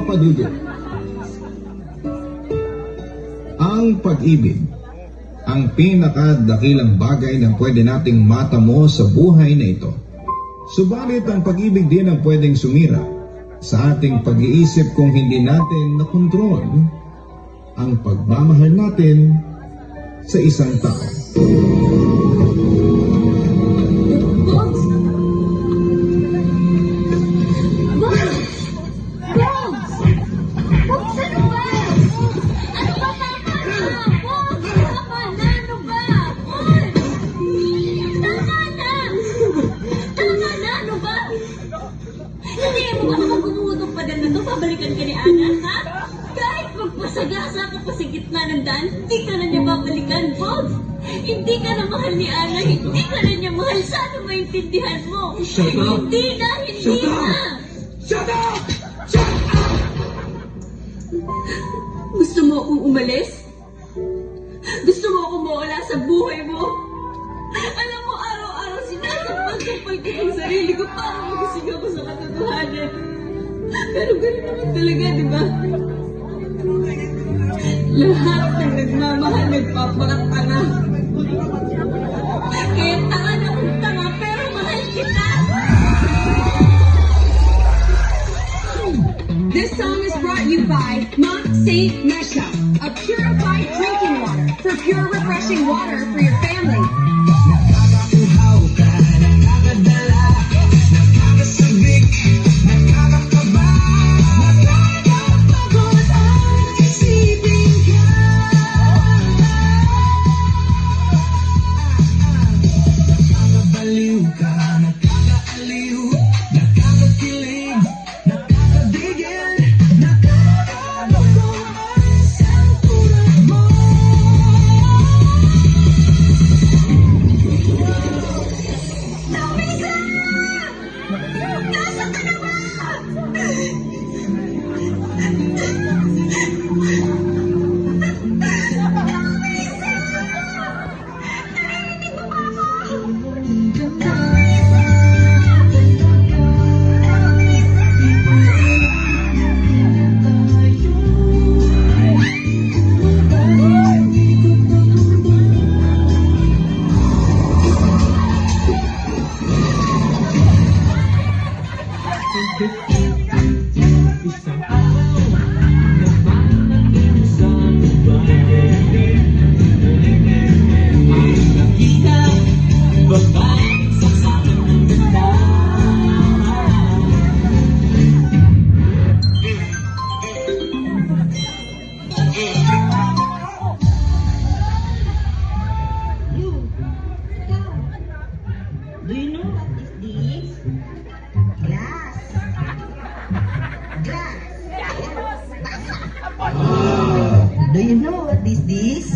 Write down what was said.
Papa Dudut. Ang pag-ibig, ang pinakadakilang bagay na pwede nating matamo sa buhay na ito. Subalit ang pag-ibig din ang pwedeng sumira sa ating pag-iisip kung hindi natin nakontrol ang pagmamahal natin sa isang tao. Babalikan ka ni Ana, ha? Kahit magpasagasa ka pa sa gitna ng daan, hindi ka na niya babalikan, Bob! Hindi ka na mahal ni Ana, hindi ka na niya mahal. Sana maintindihan mo. Shut up! Hindi na, hindi na! Shut up! Shut up! Gusto mo akong umalis? Gusto mo akong mawala sa buhay mo? Alam mo, araw-araw sinasapal-sapal ko ang sarili ko para magising ako sa katotohanan. Pero gano'n naman talaga, di ba? Lahat ng nagmamahal nagpapakatanga. Kaya tanga na akong tanga, pero mahal kita! This song is brought you by Mont Saint Mesha, a purified drinking water for pure, refreshing water for your family. Do you know what is this? Glass. Glass. Do you know what is this?